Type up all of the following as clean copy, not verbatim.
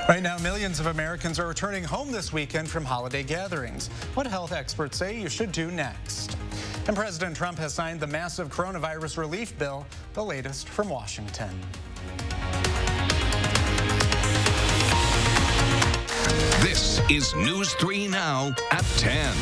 Right now, millions of Americans are returning home this weekend from holiday gatherings. What health experts say you should do next. And President Trump has signed the massive coronavirus relief bill, the latest from Washington. This is News 3 Now at 10.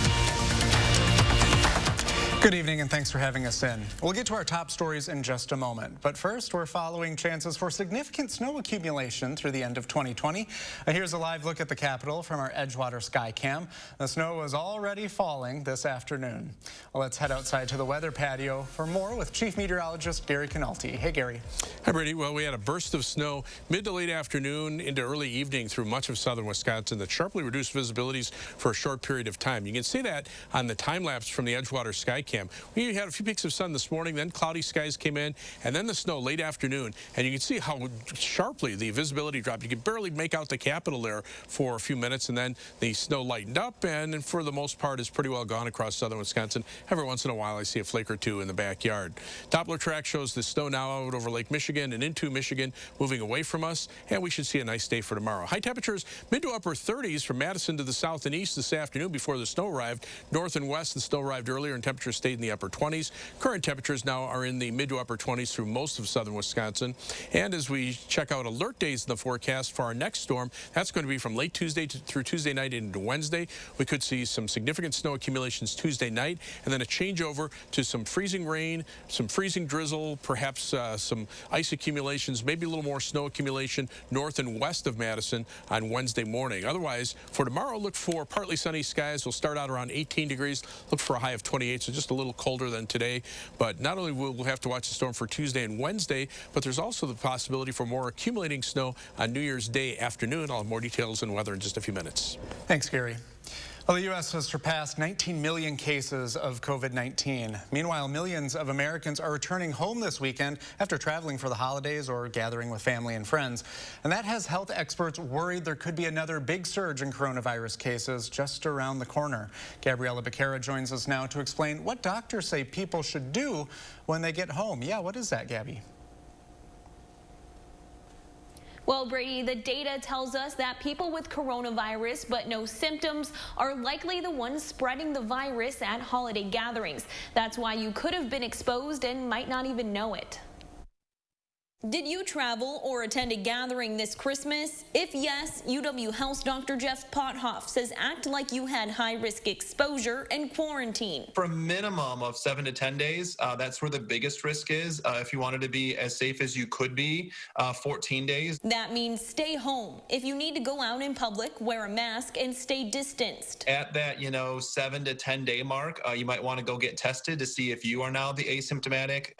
Good evening and thanks for having us in. We'll get to our top stories in just a moment. But first, we're following chances for significant snow accumulation through the end of 2020. Here's a live look at the Capitol from our Edgewater sky cam. The snow was already falling this afternoon. Well, let's head outside to the weather patio for more with Chief Meteorologist Gary Canalti. Hey, Gary. Hi, Brady. Well, we had a burst of snow mid to late afternoon into early evening through much of southern Wisconsin that sharply reduced visibilities for a short period of time. You can see that on the time lapse from the Edgewater sky cam. We had a few peaks of sun this morning, then cloudy skies came in, and then the snow late afternoon. And you can see how sharply the visibility dropped. You could barely make out the Capitol there for a few minutes, and then the snow lightened up, and for the most part is pretty well gone across southern Wisconsin. Every once in a while I see a flake or two in the backyard. Doppler track shows the snow now out over Lake Michigan and into Michigan, moving away from us, and we should see a nice day for tomorrow. High temperatures mid to upper 30s from Madison to the south and east this afternoon before the snow arrived. North and west, the snow arrived earlier, and temperatures stayed in the upper 20s. Current temperatures now are in the mid to upper 20s through most of southern Wisconsin. And as we check out alert days in the forecast for our next storm, that's going to be from late Tuesday through Tuesday night into Wednesday. We could see some significant snow accumulations Tuesday night, and then a changeover to some freezing rain, some freezing drizzle, perhaps some ice accumulations, maybe a little more snow accumulation north and west of Madison on Wednesday morning. Otherwise, for tomorrow, look for partly sunny skies. We'll start out around 18 degrees, look for a high of 28, so just a little colder than today. But not only will we have to watch the storm for Tuesday and Wednesday, but there's also the possibility for more accumulating snow on New Year's Day afternoon. I'll have more details and weather in just a few minutes. Thanks, Gary. Well, the U.S. has surpassed 19 million cases of COVID-19. Meanwhile, millions of Americans are returning home this weekend after traveling for the holidays or gathering with family and friends. And that has health experts worried there could be another big surge in coronavirus cases just around the corner. Gabriella Becerra joins us now to explain what doctors say people should do when they get home. Yeah, what is that, Gabby? Well, Brady, the data tells us that people with coronavirus but no symptoms are likely the ones spreading the virus at holiday gatherings. That's why you could have been exposed and might not even know it. Did you travel or attend a gathering this Christmas? If yes, UW Health's Dr. Jeff Pothoff says act like you had high-risk exposure and quarantine. For a minimum of 7 to 10 days, that's where the biggest risk is. If you wanted to be as safe as you could be, 14 days. That means stay home. If you need to go out in public, wear a mask and stay distanced. At that, 7 to 10 day mark, you might want to go get tested to see if you are now the asymptomatic,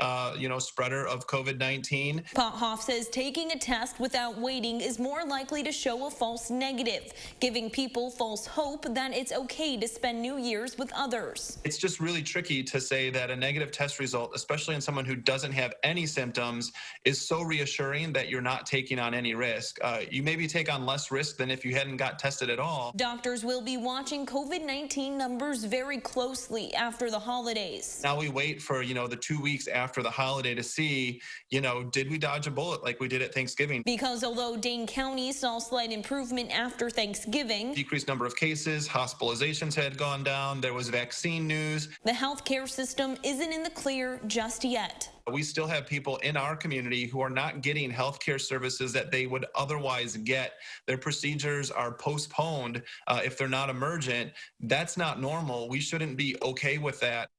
spreader of COVID-19. Pothoff says taking a test without waiting is more likely to show a false negative, giving people false hope that it's okay to spend New Year's with others. It's just really tricky to say that a negative test result, especially in someone who doesn't have any symptoms, is so reassuring that you're not taking on any risk. You maybe take on less risk than if you hadn't got tested at all. Doctors will be watching COVID-19 numbers very closely after the holidays. Now we wait for, the 2 weeks after the holiday to see, did we dodge a bullet like we did at Thanksgiving? Because although Dane County saw slight improvement after Thanksgiving, decreased number of cases, hospitalizations had gone down, there was vaccine news. The healthcare system isn't in the clear just yet. We still have people in our community who are not getting healthcare services that they would otherwise get. Their procedures are postponed if they're not emergent. That's not normal. We shouldn't be okay with that.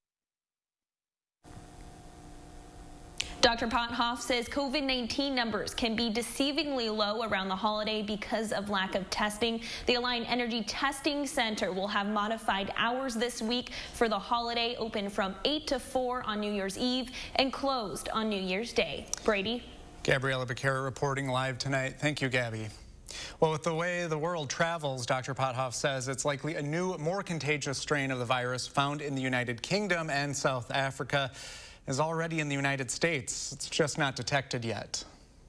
Dr. Pothoff says COVID-19 numbers can be deceivingly low around the holiday because of lack of testing. The Alliant Energy Testing Center will have modified hours this week for the holiday, open from 8 to 4 on New Year's Eve and closed on New Year's Day. Brady? Gabriella Becerra reporting live tonight. Thank you, Gabby. Well, with the way the world travels, Dr. Pothoff says it's likely a new, more contagious strain of the virus found in the United Kingdom and South Africa is already in the United States. It's just not detected yet.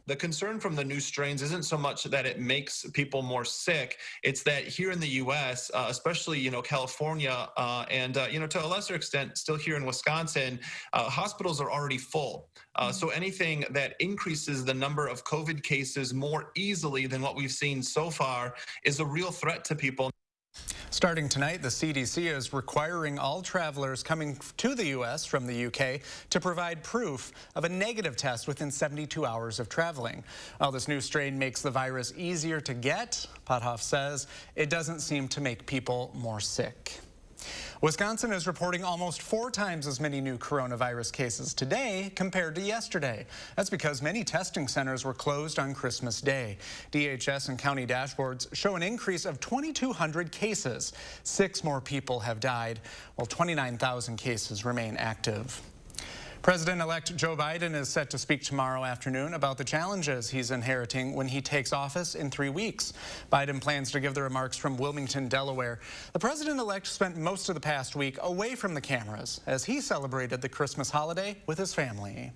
The concern from the new strains isn't so much that it makes people more sick. It's that here in the U.S., especially, California and, to a lesser extent, still here in Wisconsin, hospitals are already full. So anything that increases the number of COVID cases more easily than what we've seen so far is a real threat to people. Starting tonight, the CDC is requiring all travelers coming to the U.S. from the U.K. to provide proof of a negative test within 72 hours of traveling. While this new strain makes the virus easier to get, Pothoff says it doesn't seem to make people more sick. Wisconsin is reporting almost 4 times as many new coronavirus cases today compared to yesterday. That's because many testing centers were closed on Christmas Day. DHS and county dashboards show an increase of 2,200 cases. 6 more people have died, while 29,000 cases remain active. President-elect Joe Biden is set to speak tomorrow afternoon about the challenges he's inheriting when he takes office in 3 weeks. Biden plans to give the remarks from Wilmington, Delaware. The president-elect spent most of the past week away from the cameras as he celebrated the Christmas holiday with his family.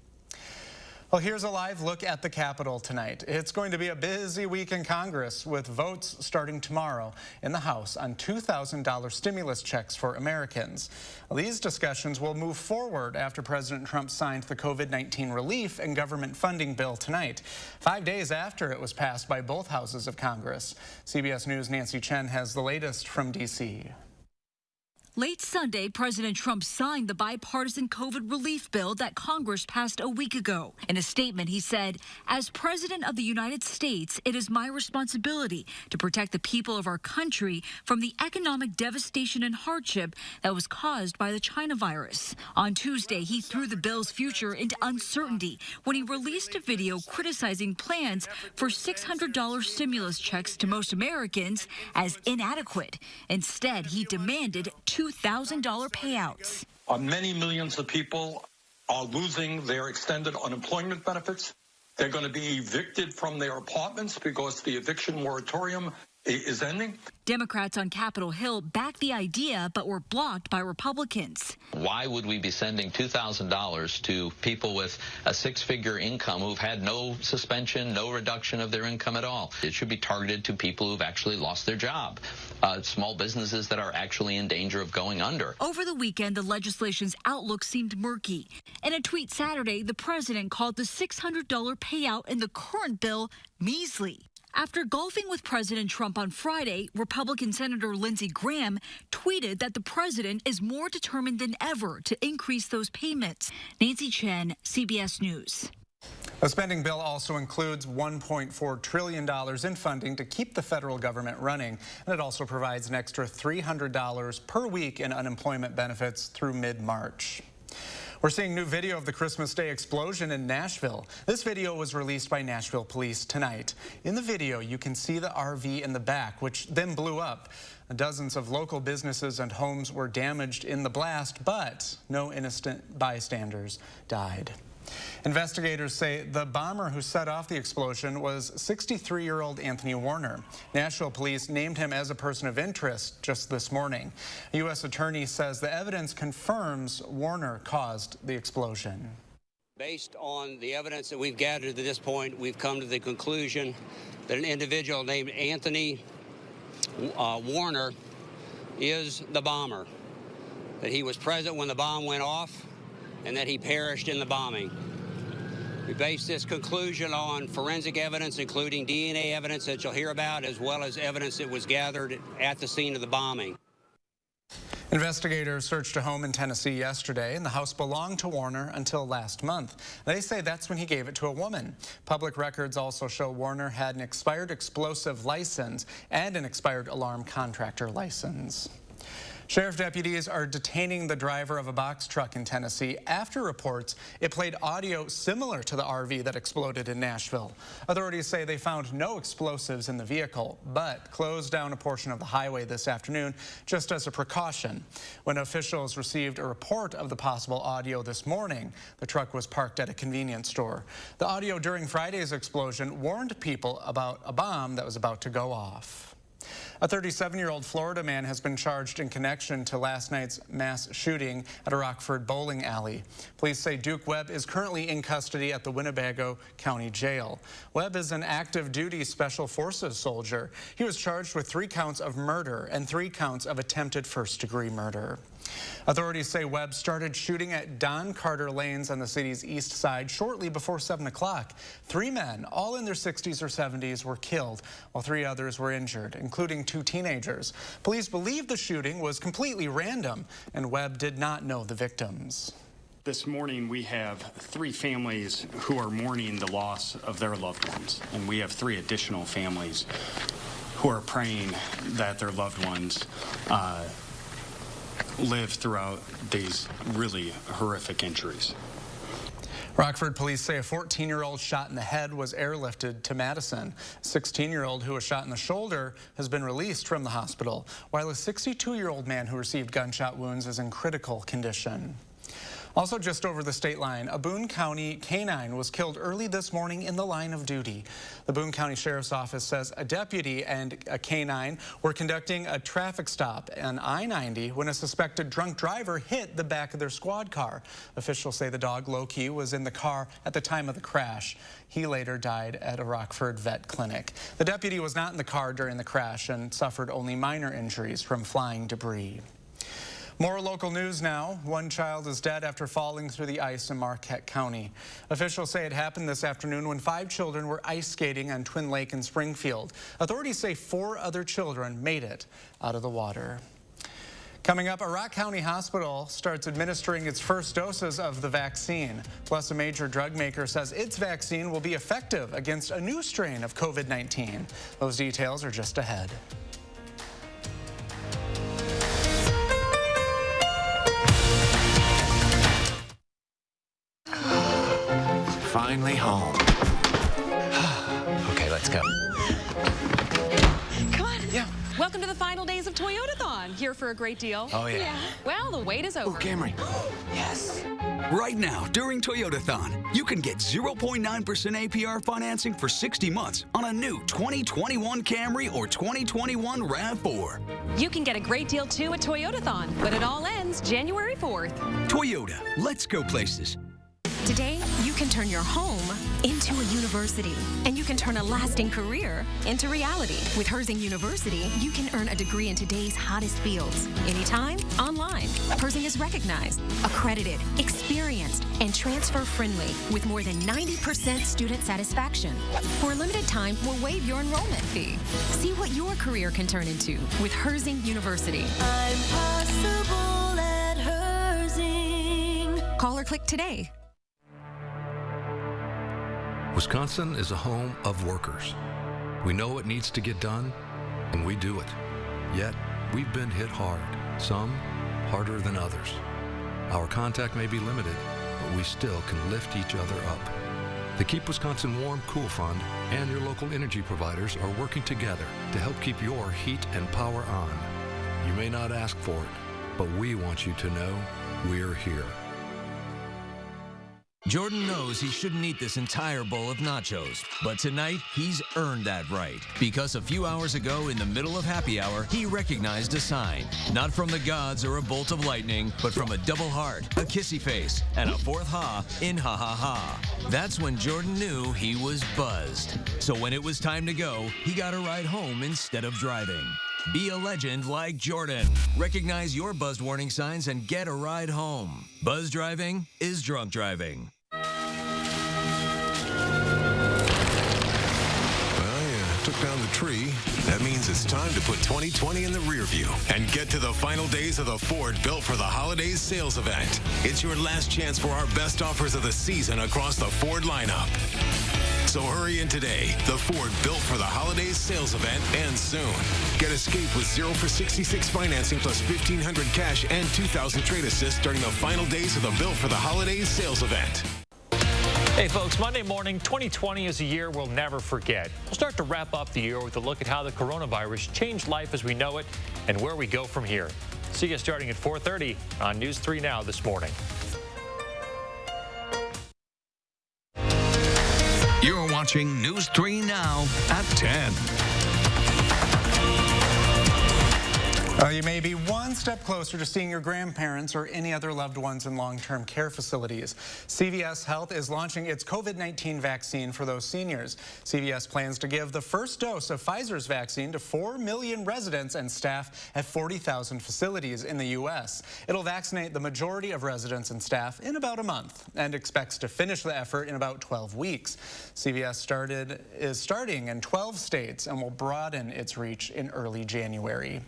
Well, here's a live look at the Capitol tonight. It's going to be a busy week in Congress with votes starting tomorrow in the House on $2,000 stimulus checks for Americans. Well, these discussions will move forward after President Trump signed the COVID-19 relief and government funding bill tonight, 5 days after it was passed by both houses of Congress. CBS News' Nancy Chen has the latest from D.C. Late Sunday, President Trump signed the bipartisan COVID relief bill that Congress passed a week ago. In a statement, he said, "As President of the United States, it is my responsibility to protect the people of our country from the economic devastation and hardship that was caused by the China virus." On Tuesday, he threw the bill's future into uncertainty when he released a video criticizing plans for $600 stimulus checks to most Americans as inadequate. Instead, he demanded $2,000 payouts. Many millions of people are losing their extended unemployment benefits. They're going to be evicted from their apartments because the eviction moratorium is ending. Democrats on Capitol Hill backed the idea but were blocked by Republicans. Why would we be sending $2,000 to people with a 6-figure income who've had no suspension, no reduction of their income at all? It should be targeted to people who've actually lost their job, small businesses that are actually in danger of going under. Over the weekend, the legislation's outlook seemed murky. In a tweet Saturday, the president called the $600 payout in the current bill measly. After golfing with President Trump on Friday, Republican Senator Lindsey Graham tweeted that the president is more determined than ever to increase those payments. Nancy Chen, CBS News. The spending bill also includes $1.4 trillion in funding to keep the federal government running, and it also provides an extra $300 per week in unemployment benefits through mid-March. We're seeing new video of the Christmas Day explosion in Nashville. This video was released by Nashville police tonight. In the video, you can see the RV in the back, which then blew up. Dozens of local businesses and homes were damaged in the blast, but no innocent bystanders died. Investigators say the bomber who set off the explosion was 63-year-old Anthony Warner. Nashville police named him as a person of interest just this morning. A U.S. attorney says the evidence confirms Warner caused the explosion. Based on the evidence that we've gathered to this point, we've come to the conclusion that an individual named Anthony Warner is the bomber, that he was present when the bomb went off, and that he perished in the bombing. We base this conclusion on forensic evidence, including DNA evidence that you'll hear about, as well as evidence that was gathered at the scene of the bombing. Investigators searched a home in Tennessee yesterday, and the house belonged to Warner until last month. They say that's when he gave it to a woman. Public records also show Warner had an expired explosive license and an expired alarm contractor license. Sheriff deputies are detaining the driver of a box truck in Tennessee after reports it played audio similar to the RV that exploded in Nashville. Authorities say they found no explosives in the vehicle, but closed down a portion of the highway this afternoon just as a precaution. When officials received a report of the possible audio this morning, the truck was parked at a convenience store. The audio during Friday's explosion warned people about a bomb that was about to go off. A 37-year-old Florida man has been charged in connection to last night's mass shooting at a Rockford bowling alley. Police say Duke Webb is currently in custody at the Winnebago County Jail. Webb is an active duty Special Forces soldier. He was charged with 3 counts of murder and 3 counts of attempted first-degree murder. Authorities say Webb started shooting at Don Carter Lanes on the city's east side shortly before 7 o'clock. 3 men, all in their 60s or 70s, were killed, while 3 others were injured, including 2 teenagers. Police believe the shooting was completely random, and Webb did not know the victims. This morning we have 3 families who are mourning the loss of their loved ones, and we have 3 additional families who are praying that their loved ones live throughout these really horrific injuries. Rockford police say a 14-year-old shot in the head was airlifted to Madison. A 16-year-old who was shot in the shoulder has been released from the hospital, while a 62-year-old man who received gunshot wounds is in critical condition. Also just over the state line, a Boone County canine was killed early this morning in the line of duty. The Boone County Sheriff's Office says a deputy and a canine were conducting a traffic stop on I-90 when a suspected drunk driver hit the back of their squad car. Officials say the dog, Loki, was in the car at the time of the crash. He later died at a Rockford vet clinic. The deputy was not in the car during the crash and suffered only minor injuries from flying debris. More local news now. 1 child is dead after falling through the ice in Marquette County. Officials say it happened this afternoon when 5 children were ice skating on Twin Lake in Springfield. Authorities say 4 other children made it out of the water. Coming up, a Rock County hospital starts administering its first doses of the vaccine. Plus, a major drug maker says its vaccine will be effective against a new strain of COVID-19. Those details are just ahead. Finally home. Okay, let's go. Come on. Yeah. Welcome to the final days of Toyotathon. Here for a great deal. Oh, yeah. Well, the wait is over. Oh, Camry. Yes. Right now, during Toyotathon, you can get 0.9% APR financing for 60 months on a new 2021 Camry or 2021 RAV4. You can get a great deal, too, at Toyotathon, but it all ends January 4th. Toyota, let's go places. Today, you can turn your home into a university, and you can turn a lasting career into reality. With Herzing University, you can earn a degree in today's hottest fields, anytime, online. Herzing is recognized, accredited, experienced, and transfer-friendly, with more than 90% student satisfaction. For a limited time, we'll waive your enrollment fee. See what your career can turn into with Herzing University. I'm possible at Herzing. Call or click today. Wisconsin is a home of workers. We know it needs to get done, and we do it. Yet, we've been hit hard, some harder than others. Our contact may be limited, but we still can lift each other up. The Keep Wisconsin Warm Cool Fund and your local energy providers are working together to help keep your heat and power on. You may not ask for it, but we want you to know we're here. Jordan knows he shouldn't eat this entire bowl of nachos, but tonight he's earned that right. Because a few hours ago in the middle of happy hour, he recognized a sign. Not from the gods or a bolt of lightning, but from a double heart, a kissy face, and a 4th ha in ha ha ha. That's when Jordan knew he was buzzed. So when it was time to go, he got a ride home instead of driving. Be a legend like Jordan. Recognize your buzzed warning signs and get a ride home. Buzz driving is drunk driving. Well, you took down the tree. That means it's time to put 2020 in the rear view and get to the final days of the Ford Built for the Holidays sales event. It's your last chance for our best offers of the season across the Ford lineup. So hurry in today. The Ford Built for the Holidays sales event ends soon. Get Escape with 0 for 66 financing plus $1,500 cash and $2,000 trade assist during the final days of the Built for the Holidays sales event. Hey folks, Monday morning, 2020 is a year we'll never forget. We'll start to wrap up the year with a look at how the coronavirus changed life as we know it and where we go from here. See you starting at 4:30 on News 3 Now this morning. You're watching News 3 Now at 10. You may be one step closer to seeing your grandparents or any other loved ones in long-term care facilities. CVS Health is launching its COVID-19 vaccine for those seniors. CVS plans to give the first dose of Pfizer's vaccine to 4 million residents and staff at 40,000 facilities in the U.S. It'll vaccinate the majority of residents and staff in about a month and expects to finish the effort in about 12 weeks. CVS is starting in 12 states and will broaden its reach in early January.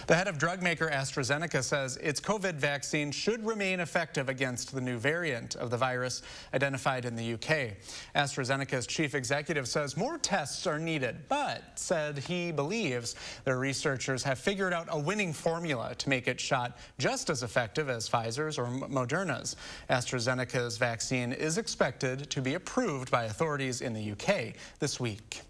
The head of drug maker AstraZeneca says its COVID vaccine should remain effective against the new variant of the virus identified in the UK. AstraZeneca's chief executive says more tests are needed, but said he believes their researchers have figured out a winning formula to make it shot just as effective as Pfizer's or Moderna's. AstraZeneca's vaccine is expected to be approved by authorities in the UK this week.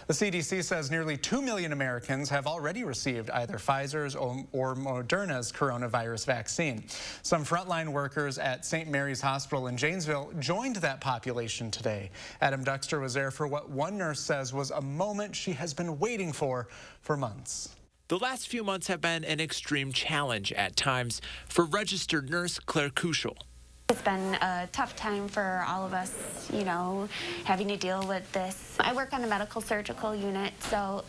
The CDC says nearly 2 million Americans have already received either Pfizer's or Moderna's coronavirus vaccine. Some frontline workers at St. Mary's Hospital in Janesville joined that population today. Adam Duxter was there for what one nurse says was a moment she has been waiting for months. The last few months have been an extreme challenge at times for registered nurse Claire Kuschel. It's been a tough time for all of us, you know, having to deal with this. I work on a medical surgical unit, so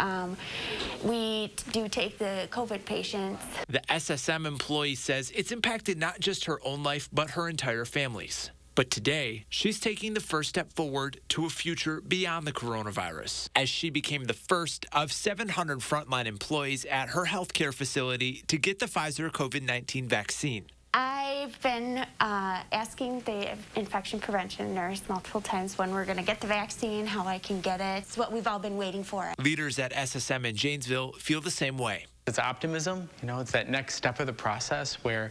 we do take the COVID patients. The SSM employee says it's impacted not just her own life, but her entire family's. But today, she's taking the first step forward to a future beyond the coronavirus, as she became the first of 700 frontline employees at her healthcare facility to get the Pfizer COVID-19 vaccine. I've been asking the infection prevention nurse multiple times when we're going to get the vaccine, how I can get it. It's what we've all been waiting for. Leaders at SSM in Janesville feel the same way. It's optimism, you know, it's that next step of the process where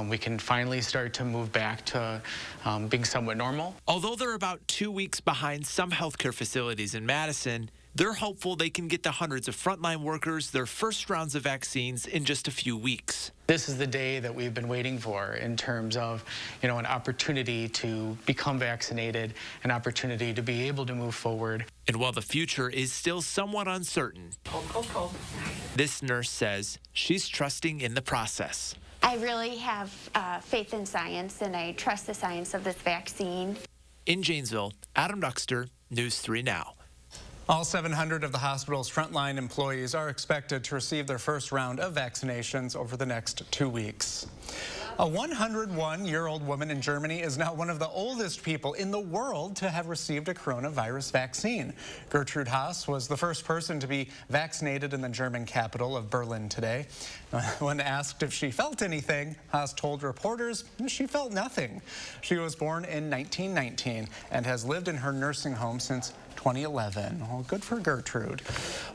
we can finally start to move back to being somewhat normal. Although they're about 2 weeks behind some healthcare facilities in Madison, they're hopeful they can get the hundreds of frontline workers their first rounds of vaccines in just a few weeks. This is the day that we've been waiting for in terms of, you know, an opportunity to become vaccinated, an opportunity to be able to move forward. And while the future is still somewhat uncertain, this nurse says she's trusting in the process. I really have faith in science, and I trust the science of this vaccine. In Janesville, Adam Duxter, News 3 Now. All 700 of the hospital's frontline employees are expected to receive their first round of vaccinations over the next 2 weeks. A 101-year-old woman in Germany is now one of the oldest people in the world to have received a coronavirus vaccine. Gertrude Haas was the first person to be vaccinated in the German capital of Berlin today. When asked if she felt anything, Haas told reporters she felt nothing. She was born in 1919 and has lived in her nursing home since 2011. Well, good for Gertrude.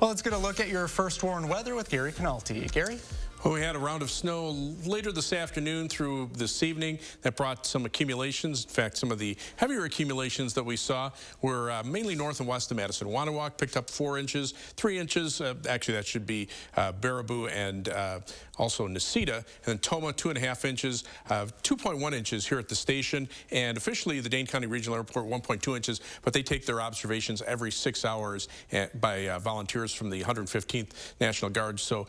Well, let's get a look at your first warned weather with Gary Canalti. Gary? Well, we had a round of snow later this afternoon through this evening that brought some accumulations. In fact, some of the heavier accumulations that we saw were mainly north and west of Madison. Wanawak picked up 4 inches, 3 inches. Actually, that should be Baraboo and also Nacita. And then Toma, 2.5 inches, 2.1 inches here at the station. And officially, the Dane County Regional Airport, 1.2 inches. But they take their observations every 6 hours by volunteers from the 115th National Guard. So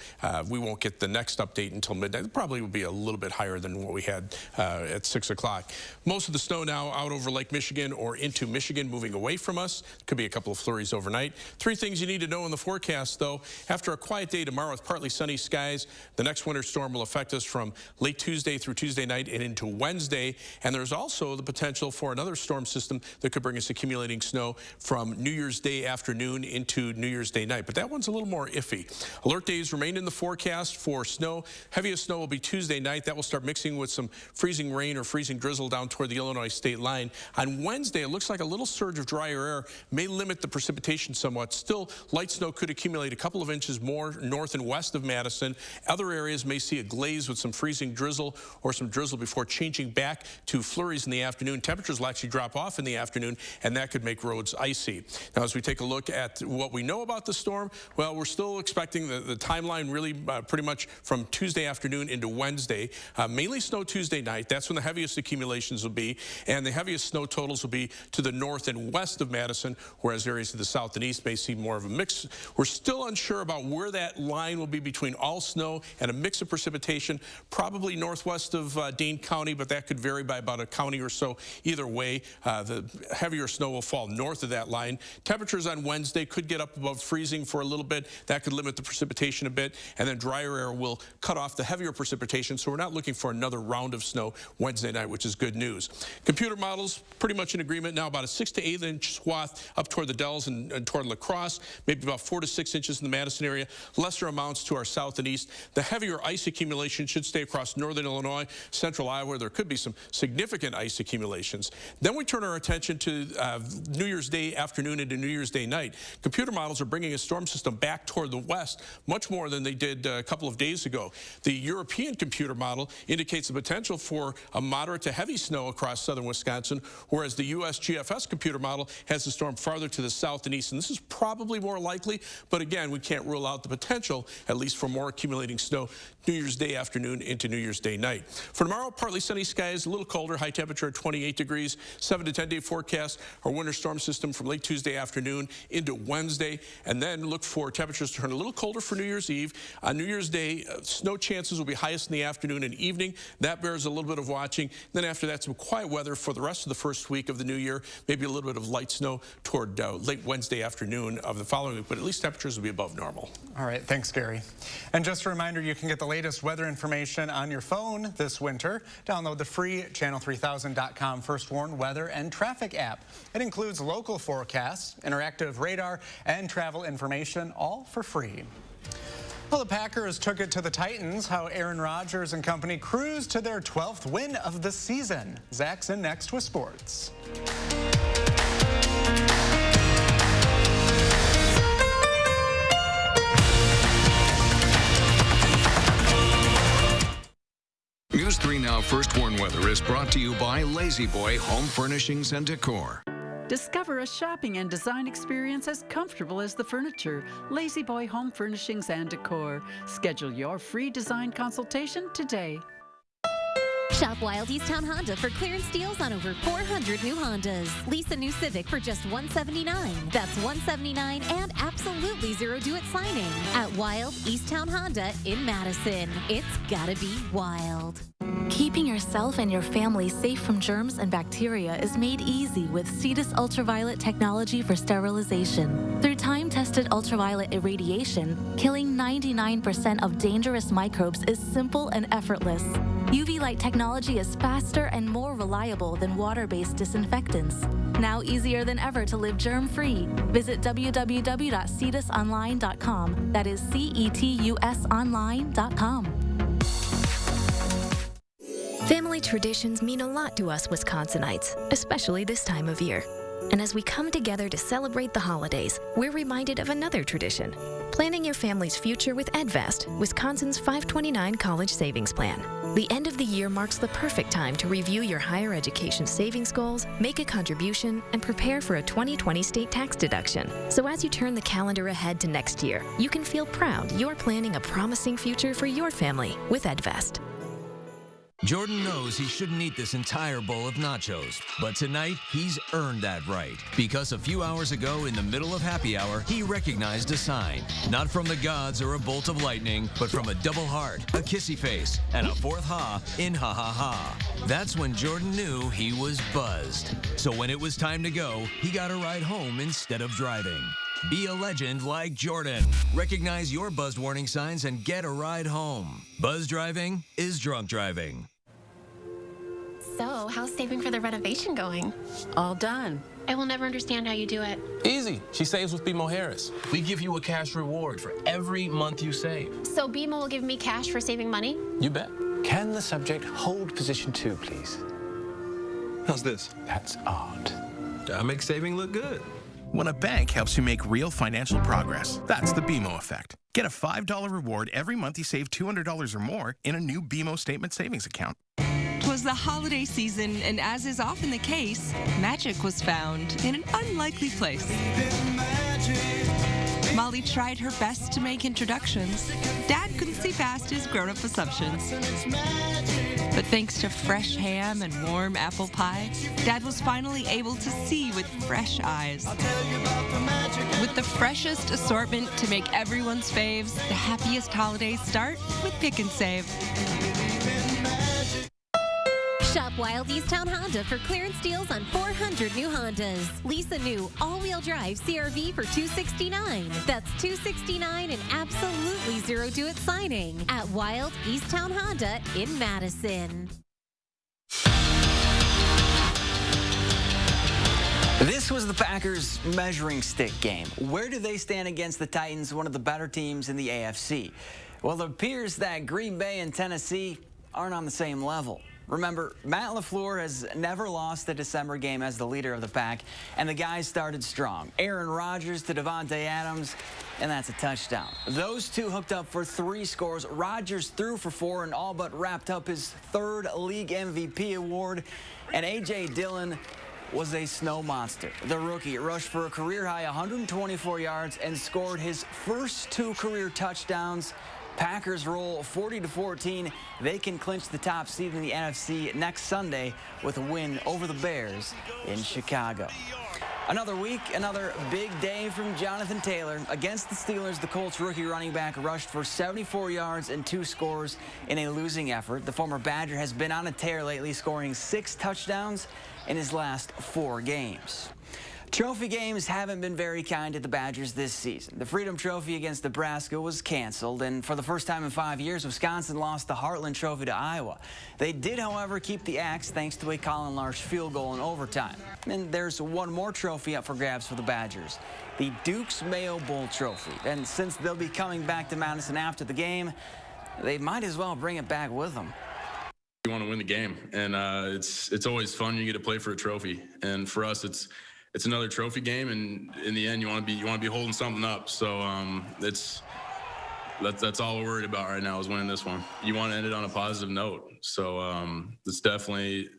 we won't get the next update until midnight. It probably will be a little bit higher than what we had at 6 o'clock. Most of the snow now out over Lake Michigan or into Michigan, moving away from us. Could be a couple of flurries overnight. 3 things you need to know in the forecast, though. After a quiet day tomorrow with partly sunny skies, the next winter storm will affect us from late Tuesday through Tuesday night and into Wednesday. And there's also the potential for another storm system that could bring us accumulating snow from New Year's Day afternoon into New Year's Day night. But that one's a little more iffy. Alert days remain in the forecast for snow. Heaviest snow will be Tuesday night. That will start mixing with some freezing rain or freezing drizzle down toward the Illinois state line. On Wednesday, it looks like a little surge of drier air may limit the precipitation somewhat. Still, light snow could accumulate a couple of inches more north and west of Madison. Other areas may see a glaze with some freezing drizzle or some drizzle before changing back to flurries in the afternoon. Temperatures will actually drop off in the afternoon, and that could make roads icy. Now, as we take a look at what we know about the storm, well, we're still expecting the timeline really pretty much from Tuesday afternoon into Wednesday. Mainly snow Tuesday night. That's when the heaviest accumulations will be, and the heaviest snow totals will be to the north and west of Madison, whereas areas to the south and east may see more of a mix. We're still unsure about where that line will be between all snow and a mix of precipitation, probably northwest of Dane County, but that could vary by about a county or so. Either way, the heavier snow will fall north of that line. Temperatures on Wednesday could get up above freezing for a little bit. That could limit the precipitation a bit, and then drier air will cut off the heavier precipitation, so we're not looking for another round of snow Wednesday night, which is good news. Computer models pretty much in agreement now, about a 6 to 8 inch swath up toward the Dells and toward La Crosse, maybe about 4 to 6 inches in the Madison area, lesser amounts to our south and east. The heavier ice accumulation should stay across northern Illinois, central Iowa, where there could be some significant ice accumulations. Then we turn our attention to New Year's Day afternoon into New Year's Day night. Computer models are bringing a storm system back toward the west much more than they did a couple of days ago. The European computer model indicates the potential for a moderate to heavy snow across southern Wisconsin, whereas the U.S. GFS computer model has the storm farther to the south and east, and this is probably more likely, but again, we can't rule out the potential, at least for more accumulating snow New Year's Day afternoon into New Year's Day night. For tomorrow, partly sunny skies, a little colder, high temperature at 28 degrees, 7 to 10 day forecast, our winter storm system from late Tuesday afternoon into Wednesday, and then look for temperatures to turn a little colder for New Year's Eve. On New Year's Day, snow chances will be highest in the afternoon and evening. That bears a little bit of watching. Then after that, some quiet weather for the rest of the first week of the new year, maybe a little bit of light snow toward late Wednesday afternoon of the following week, but at least temperatures will be above normal. All right, thanks, Gary. And just a reminder, you can get the latest weather information on your phone this winter. Download the free channel3000.com First Warn weather and traffic app. It includes local forecasts, interactive radar, and travel information, all for free. Well, the Packers took it to the Titans, how Aaron Rodgers and company cruised to their 12th win of the season. Zach's in next with sports. News 3 Now First Warn Weather is brought to you by Lazy Boy Home Furnishings and Decor. Discover a shopping and design experience as comfortable as the furniture. Lazy Boy Home Furnishings and Decor. Schedule your free design consultation today. Shop Wild Easttown Honda for clearance deals on over 400 new Hondas. Lease a new Civic for just $179. That's $179 and absolutely zero due-it signing at Wild Easttown Honda in Madison. It's gotta be wild. Keeping yourself and your family safe from germs and bacteria is made easy with Cetus ultraviolet technology for sterilization. Through time-tested ultraviolet irradiation, killing 99% of dangerous microbes is simple and effortless. UV light technology is faster and more reliable than water-based disinfectants. Now easier than ever to live germ-free. Visit www.cetusonline.com. That is CETUSonline.com. Family traditions mean a lot to us Wisconsinites, especially this time of year. And as we come together to celebrate the holidays, we're reminded of another tradition: planning your family's future with EdVest, Wisconsin's 529 college savings plan. The end of the year marks the perfect time to review your higher education savings goals, make a contribution, and prepare for a 2020 state tax deduction. So as you turn the calendar ahead to next year, you can feel proud you're planning a promising future for your family with EdVest. Jordan knows he shouldn't eat this entire bowl of nachos, but tonight he's earned that right, because a few hours ago in the middle of happy hour, he recognized a sign, not from the gods or a bolt of lightning, but from a double heart, a kissy face, and a fourth ha in ha ha ha. That's when Jordan knew he was buzzed. So when it was time to go, he got a ride home instead of driving. Be a legend like Jordan. Recognize your buzzed warning signs and get a ride home. Buzz driving is drunk driving. So, how's saving for the renovation going? All done. I will never understand how you do it. Easy. She saves with BMO Harris. We give you a cash reward for every month you save. So BMO will give me cash for saving money? You bet. Can the subject hold position 2, please? How's this? That's art. I make saving look good. When a bank helps you make real financial progress, that's the BMO effect. Get a $5 reward every month you save $200 or more in a new BMO statement savings account. 'Twas the holiday season, and as is often the case, magic was found in an unlikely place. While Molly tried her best to make introductions, Dad couldn't see past his grown-up assumptions. But thanks to fresh ham and warm apple pie, Dad was finally able to see with fresh eyes. With the freshest assortment to make everyone's faves, the happiest holidays start with Pick and Save. Shop Wild Easttown Honda for clearance deals on 400 new Hondas. Lease a new all-wheel drive CR-V for $269. That's $269 and absolutely zero do-it signing at Wild Easttown Honda in Madison. This was the Packers' measuring stick game. Where do they stand against the Titans, one of the better teams in the AFC? Well, it appears that Green Bay and Tennessee aren't on the same level. Remember, Matt LaFleur has never lost a December game as the leader of the pack, and the guys started strong. Aaron Rodgers to Devontae Adams, and that's a touchdown. Those two hooked up for 3 scores. Rodgers threw for 4 and all but wrapped up his 3rd league MVP award, and A.J. Dillon was a snow monster. The rookie rushed for a career-high 124 yards and scored his first 2 career touchdowns. Packers roll 40-14. They can clinch the top seed in the NFC next Sunday with a win over the Bears in Chicago. Another week, another big day from Jonathan Taylor. Against the Steelers, the Colts rookie running back rushed for 74 yards and 2 scores in a losing effort. The former Badger has been on a tear lately, scoring 6 touchdowns in his last 4 games. Trophy games haven't been very kind to the Badgers this season. The Freedom Trophy against Nebraska was canceled, and for the first time in 5 years, Wisconsin lost the Heartland Trophy to Iowa. They did, however, keep the axe thanks to a Colin Larsh field goal in overtime. And there's one more trophy up for grabs for the Badgers, the Duke's Mayo Bowl Trophy. And since they'll be coming back to Madison after the game, they might as well bring it back with them. You want to win the game, and it's always fun. You get to play for a trophy, and for us, it's another trophy game, and in the end, you want to be holding something up. So that's all we're worried about right now is winning this one. You want to end it on a positive note. So it's definitely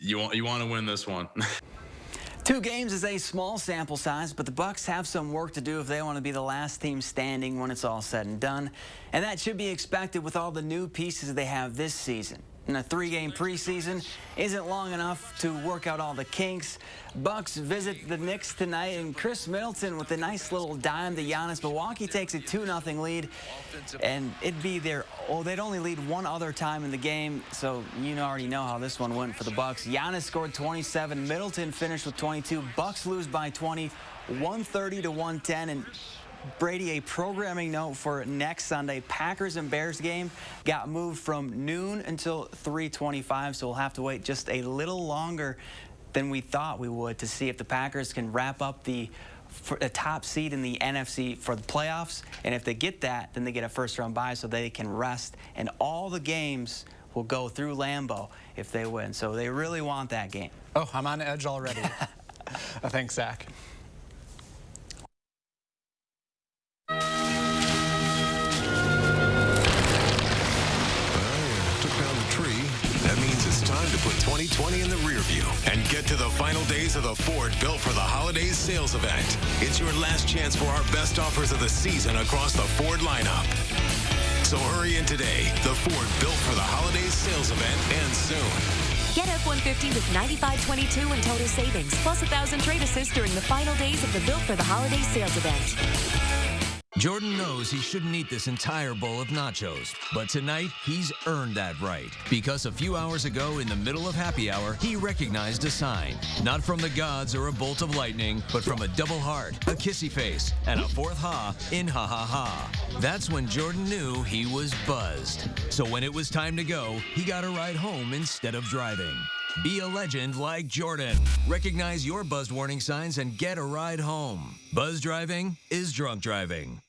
you want to win this one. 2 games is a small sample size, but the Bucs have some work to do if they want to be the last team standing when it's all said and done. And that should be expected with all the new pieces they have this season. And a 3-game preseason isn't long enough to work out all the kinks. Bucs visit the Knicks tonight, and Chris Middleton with a nice little dime to Giannis. Milwaukee takes a 2-0 lead, and it'd be they'd only lead one other time in the game, so you already know how this one went for the Bucs. Giannis scored 27, Middleton finished with 22. Bucs lose by 20, 130-110, and Brady, a programming note for next Sunday. Packers and Bears game got moved from noon until 3:25, so we'll have to wait just a little longer than we thought we would to see if the Packers can wrap up the top seed in the NFC for the playoffs. And if they get that, then they get a first-round bye so they can rest. And all the games will go through Lambeau if they win. So they really want that game. Oh, I'm on edge already. Thanks, Zach. Time to put 2020 in the rear view and get to the final days of the Ford Built for the Holidays sales event. It's your last chance for our best offers of the season across the Ford lineup. So hurry in today. The Ford Built for the Holidays sales event ends soon. Get F-150 with $95.22 in total savings, plus 1,000 trade assist during the final days of the Built for the Holidays sales event. Jordan knows he shouldn't eat this entire bowl of nachos, but tonight he's earned that right because a few hours ago in the middle of happy hour, he recognized a sign, not from the gods or a bolt of lightning, but from a double heart, a kissy face, and a 4th ha in ha ha ha. That's when Jordan knew he was buzzed. So when it was time to go, he got a ride home instead of driving. Be a legend like Jordan. Recognize your buzzed warning signs and get a ride home. Buzz driving is drunk driving.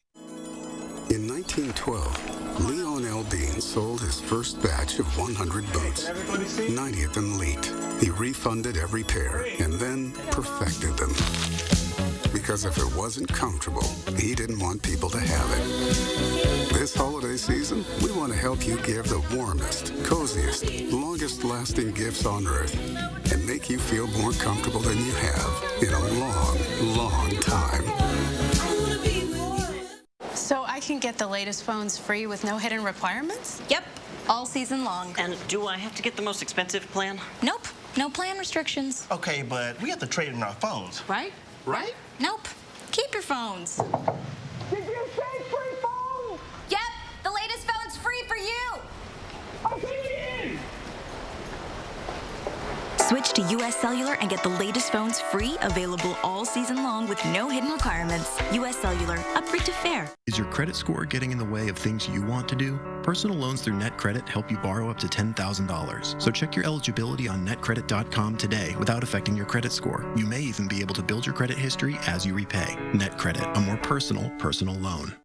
In 1912, Leon L. Bean sold his first batch of 100 boats. 90 of them leaked. He refunded every pair and then perfected them. Because if it wasn't comfortable, he didn't want people to have it. This holiday season, we want to help you give the warmest, coziest, longest-lasting gifts on Earth and make you feel more comfortable than you have in a long, long time. I can get the latest phones free with no hidden requirements? Yep, all season long. And do I have to get the most expensive plan? Nope, no plan restrictions. Okay, but we have to trade in our phones. Right? Right? Nope, keep your phones. Did you say free phones? Yep, the latest phone's free for you. Okay, in. Switch to U.S. Cellular and get the latest phones free, available all season long with no hidden requirements. U.S. Cellular, upgrade to fair. Is your credit score getting in the way of things you want to do? Personal loans through NetCredit help you borrow up to $10,000. So check your eligibility on netcredit.com today without affecting your credit score. You may even be able to build your credit history as you repay. NetCredit, a more personal loan.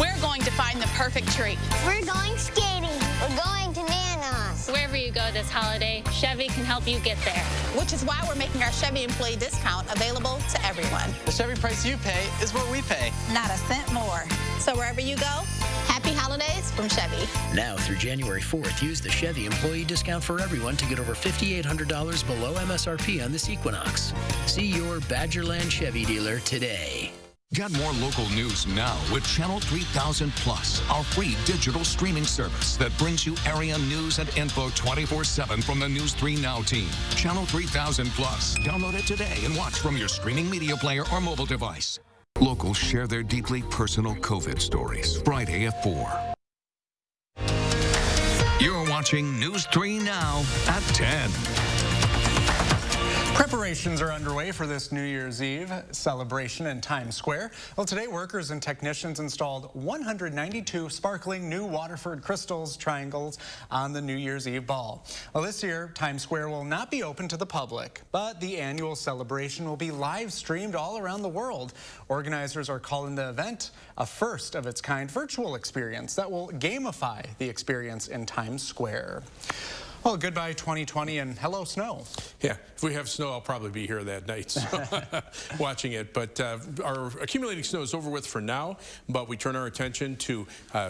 We're going to find the perfect treat. We're going skating. We're going to Nana's. Wherever you go this holiday, Chevy can help you get there. Which is why we're making our Chevy employee discount available to everyone. The Chevy price you pay is what we pay. Not a cent more. So wherever you go, happy holidays from Chevy. Now through January 4th, use the Chevy employee discount for everyone to get over $5,800 below MSRP on this Equinox. See your Badgerland Chevy dealer today. Get more local news now with Channel 3000 Plus, our free digital streaming service that brings you area news and info 24/7 from the News 3 Now team. Channel 3000 Plus. Download it today and watch from your streaming media player or mobile device. Locals share their deeply personal COVID stories. Friday at 4. You're watching News 3 Now at 10. Preparations are underway for this New Year's Eve celebration in Times Square. Well, today workers and technicians installed 192 sparkling new Waterford crystals triangles on the New Year's Eve ball. Well, this year, Times Square will not be open to the public, but the annual celebration will be live streamed all around the world. Organizers are calling the event a first of its kind virtual experience that will gamify the experience in Times Square. Well, goodbye 2020 and hello snow. Yeah, if we have snow, I'll probably be here that night so watching it. But our accumulating snow is over with for now, but we turn our attention to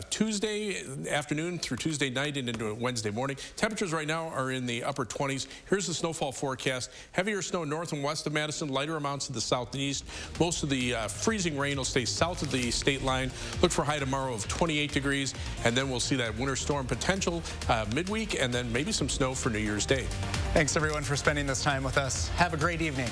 Tuesday afternoon through Tuesday night and into Wednesday morning. Temperatures right now are in the upper 20s. Here's the snowfall forecast. Heavier snow north and west of Madison, lighter amounts to the south and east. Most of the freezing rain will stay south of the state line. Look for a high tomorrow of 28 degrees, and then we'll see that winter storm potential midweek, and then maybe some snow for New Year's Day. Thanks everyone for spending this time with us. Have a great evening.